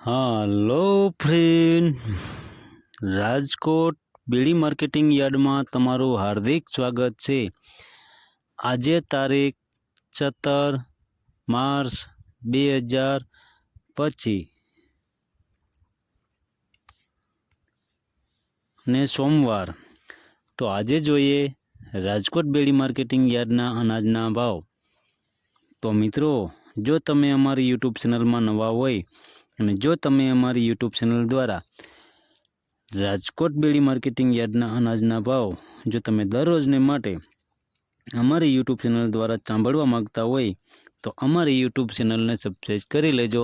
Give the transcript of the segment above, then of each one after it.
હાલો friend, Rajkot બીડી marketing યાર્ડમાં તમારું હાર્દિક સ્વાગત છે। આજે તારીખ 17 માર્ચ 2025 ને સોમવાર। તો આજે જોઈએ રાજકોટ બીડી માર્કેટિંગ યાર્ડના અનાજના ભાવ। તો મિત્રો, જો તમે અમારી યુટ્યુબ ચેનલમાં નવા હોય અને જો તમે અમારી યુટ્યુબ ચેનલ દ્વારા રાજકોટ બીડી માર્કેટિંગ યાર્ડના અનાજના ભાવ જો તમે દરરોજને માટે અમારી યુટ્યુબ ચેનલ દ્વારા સાંભળવા માગતા હોય તો અમારી યુટ્યુબ ચેનલને સબસ્ક્રાઈબ કરી લેજો,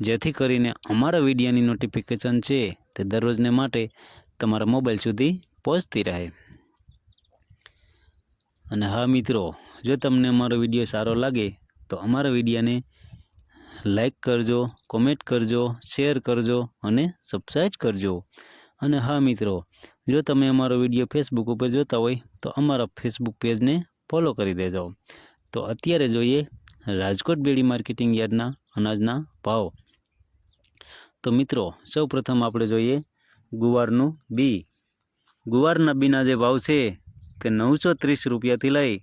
જેથી કરીને અમારા વિડીયોની નોટિફિકેશન છે તે દરરોજને માટે તમારા મોબાઈલ સુધી પહોંચતી રહે। અને હા મિત્રો, જો તમને અમારો વિડીયો સારો લાગે તો અમારા વિડીયોને લાઈક કરજો, કોમેન્ટ કરજો, શેર કરજો અને સબસ્ક્રાઈબ કરજો। અને હા મિત્રો, જો તમે અમારો વિડીયો ફેસબુક ઉપર જોતા હોય તો અમારા ફેસબુક પેજને ફોલો કરી દેજો। તો અત્યારે જોઈએ રાજકોટ બીડી માર્કેટિંગ યાર્ડના અનાજના ભાવ। તો મિત્રો, સૌ પ્રથમ આપણે જોઈએ ગુવારનું બી। ગુવારના બીના જે ભાવ છે તે 930 રૂપિયાથી લઈ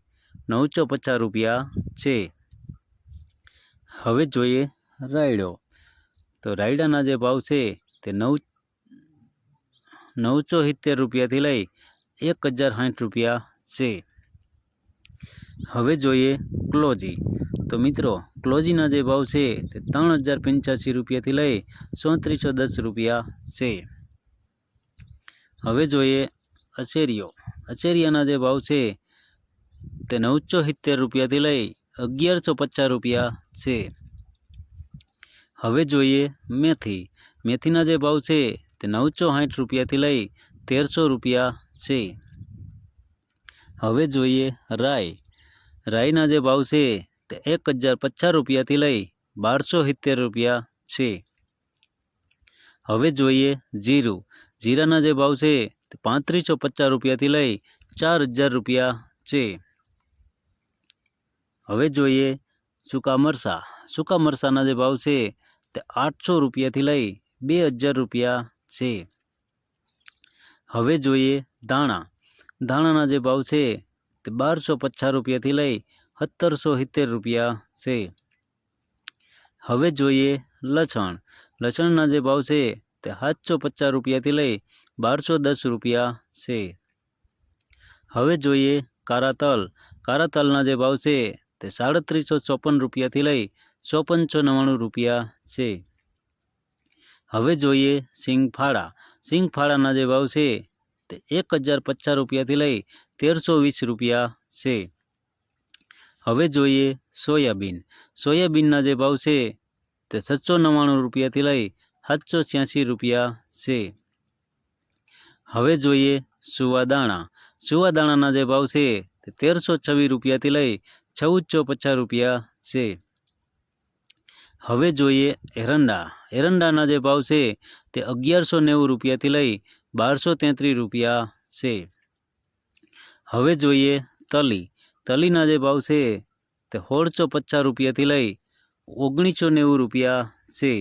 950 રૂપિયા છે। હવે જોઈએ રાયડો। તો રાયડાના જે ભાવ છે તે 970 રૂપિયાથી લઈ 1060 રૂપિયા છે। હવે જોઈએ ક્લોજી। તો મિત્રો, ક્લોજીના જે ભાવ છે તે 3085 રૂપિયાથી લઈ 3410 રૂપિયા છે। હવે જોઈએ અચેરીઓ। અચેરિયાના જે ભાવ છે તે 970 રૂપિયાથી લઈ 1150 રૂપિયા છે। હવે જોઈએ મેથી। મેથીના જે ભાવ છે તે 960 રૂપિયાથી લઈ 1300 રૂપિયા છે। હવે જોઈએ રાઈ। રાઈના જે ભાવ છે તે 1050 રૂપિયાથી લઈ 1270 રૂપિયા છે। હવે જોઈએ જીરું। જીરાના જે ભાવ છે તે 3550 રૂપિયાથી લઈ 4000 રૂપિયા છે। હવે જોઈએ સૂકા મરચાં। સૂકા મરચાંના જે ભાવ છે તે 800 રૂપિયાથી લઈ 2000 રૂપિયા છે। હવે જોઈએ ધાણા। ધાણાના જે ભાવ છે તે 1250 રૂપિયાથી લઈ 1770 રૂપિયા છે। હવે જોઈએ લસણ। લસણના જે ભાવ છે તે 750 રૂપિયાથી લઈ 1210 રૂપિયા છે। હવે જોઈએ કાળા તલ। કાળા તલના જે ભાવ છે તે 3754 રૂપિયાથી લઈ 5499 રૂપિયા છે। હવે જોઈએ સિંગફાળા। સિંગફાળાના જે ભાવ છે તે 1050 રૂપિયાથી લઈ 1320 રૂપિયા છે। હવે જોઈએ સોયાબીન। સોયાબીનના જે ભાવ છે તે 799 રૂપિયાથી લઈ 786 રૂપિયા છે। હવે જોઈએ સુવાદાણા। સુવાદાણાના જે ભાવ છે તે 1326 રૂપિયાથી લઈ 1450 રૂપિયા છે। હવે જોઈએ એરંડા। એરંડાના જે ભાવ છે તે 1190 રૂપિયાથી લઈ 1233 રૂપિયા છે। હવે જોઈએ તલી। તલીના જે ભાવ છે તે 1650 રૂપિયાથી લઈ 1990 રૂપિયા છે।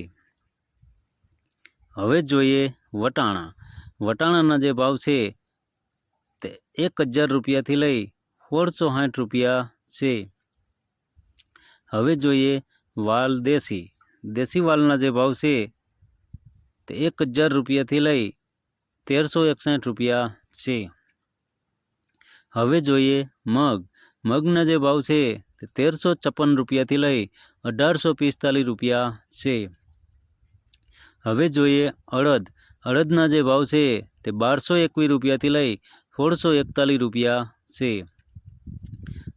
હવે જોઈએ વટાણા। વટાણાના જે ભાવ છે તે 1000 રૂપિયાથી લઈ 1660 રૂપિયા છે। હવે જોઈએ વાલ દેશી। દેશી વાલના જે ભાવ છે તે 1000 રૂપિયાથી લઈ 1361 રૂપિયા છે। હવે જોઈએ મગ। મગના જે ભાવ છે તે 1356 રૂપિયાથી લઈ 1845 રૂપિયા છે। હવે જોઈએ અડદ। અડદના જે ભાવ છે તે 1221 રૂપિયાથી લઈ 1641 રૂપિયા છે।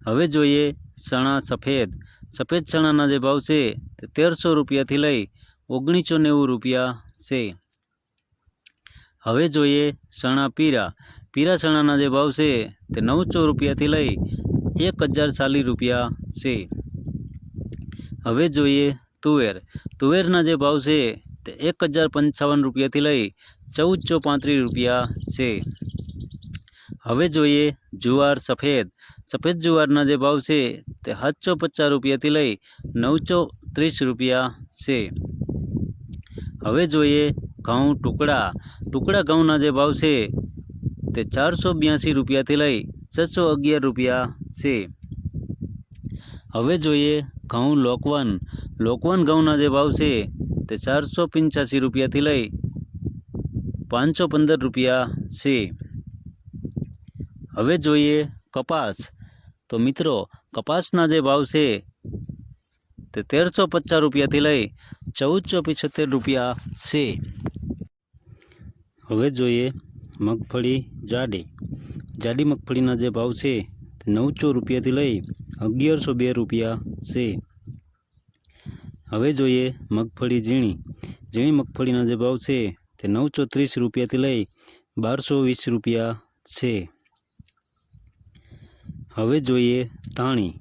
હવે જોઈએ ચણા સફેદ। સફેદ ચણાના જે ભાવ છે તે 1300 રૂપિયાથી લઈ 1990 રૂપિયા છે। હવે જોઈએ ચણા પીરા। પીરા ચણાના જે ભાવ છે તે 900 રૂપિયાથી લઈ 1040 રૂપિયા છે। હવે જોઈએ તુવેર। તુવેરના જે ભાવ છે તે 1055 રૂપિયાથી લઈ 1435 રૂપિયા છે। હવે જોઈએ જુવાર સફેદ। સફેદ જુવારના જે ભાવ છે તે 750 રૂપિયાથી લઈ 930 રૂપિયા છે। હવે જોઈએ ઘઉં ટુકડા ઘઉંના જે ભાવ છે તે 482 રૂપિયાથી લઈ 611 રૂપિયા છે. હવે જોઈએ ઘઉં લોકવન ઘઉંના જે ભાવ છે તે 485 રૂપિયાથી લઈ 515 રૂપિયા છે. હવે જોઈએ કપાસ. તો મિત્રો કપાસના જે ભાવ છે તે 1350 રૂપિયાથી લઈ 1475 રૂપિયા છે. હવે જોઈએ મગફળી જાડી મગફળીના જે ભાવ છે તે 900 રૂપિયાથી લઈ 1102 રૂપિયા છે. હવે જોઈએ મગફળી ઝીણી મગફળીના જે ભાવ છે તે 930 રૂપિયાથી લઈ 1220 રૂપિયા છે. હવે જોઈએ ધાણી.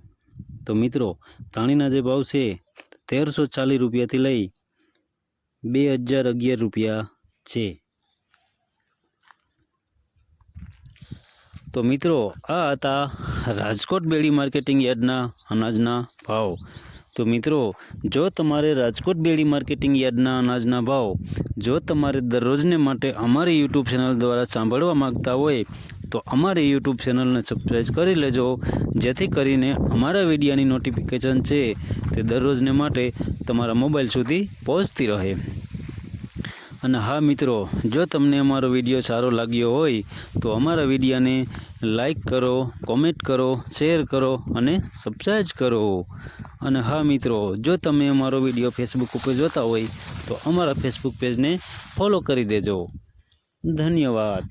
તો મિત્રો ધાણીના જે ભાવ છે 1340 રૂપિયાથી લઈ 2011 રૂપિયા છે. તો મિત્રો આ હતા રાજકોટ બેડી માર્કેટિંગ યાર્ડના અનાજના ભાવ. તો મિત્રો જો તમારે રાજકોટ બેડી માર્કેટિંગ યાર્ડના અનાજના ભાવ જો તમારે દરરોજને માટે અમારી યુટ્યુબ ચેનલ દ્વારા સાંભળવા માગતા હોય તો અમારી યુટ્યુબ ચેનલને સબસ્ક્રાઈબ કરી લેજો, જેથી કરીને અમારા વિડીયોની નોટિફિકેશન છે તે દરરોજને માટે તમારા મોબાઈલ સુધી પહોંચતી રહે. અને હા મિત્રો, જો તમને અમારો વિડીયો સારો લાગ્યો હોય તો અમારા વિડીયોને લાઈક કરો, કોમેન્ટ કરો, શેર કરો અને સબસ્ક્રાઈબ કરો. અને હા મિત્રો, જો તમે અમારો વિડીયો ફેસબુક ઉપર જોતા હોય તો અમારા ફેસબુક પેજને ફોલો કરી દેજો. ધન્યવાદ.